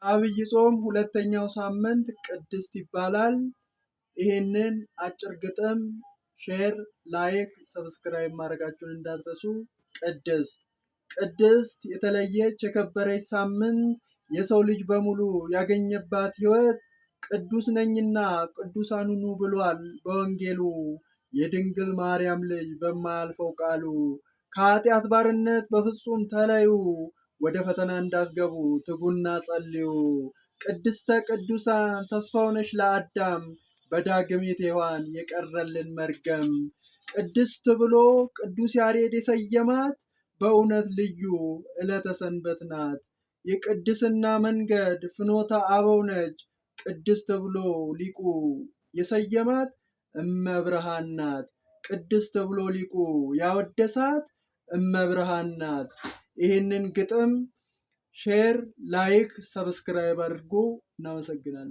አብይ ጾም ሁለተኛው ሳምንት ቅድስት ይባላል። ይሄንን አጭር ግጥም ሼር፣ ላይክ፣ ሰብስክራይብ ማድረጋችሁን እንዳትረሱ። ቅድስት የተለየች የከበረች ሳምንት የሰው ልጅ በሙሉ ያገኘባት ሕይወት ቅዱስ ነኝና ቅዱሳን ሁኑ ብሏል በወንጌሉ። የድንግል ማርያም ልጅ በማያልፈው ቃሉ ከኃጢአት ባርነት በፍጹም ተለዩ፣ ወደ ፈተና እንዳትገቡ ትጉና ጸልዩ። ቅድስተ ቅዱሳን ተስፋው ነሽ ለአዳም፣ በዳግሚት ሔዋን የቀረልን መርገም። ቅድስት ብሎ ቅዱስ ያሬድ የሰየማት በእውነት ልዩ ዕለተ ሰንበት ናት። የቅድስና መንገድ ፍኖተ አበው ነች። ቅድስት ብሎ ሊቁ የሰየማት እመብርሃን ናት። ቅድስት ብሎ ሊቁ ያወደሳት እመብርሃን ናት። ይህንን ግጥም ሼር፣ ላይክ፣ ሰብስክራይብ አድርጎ እናመሰግናለን።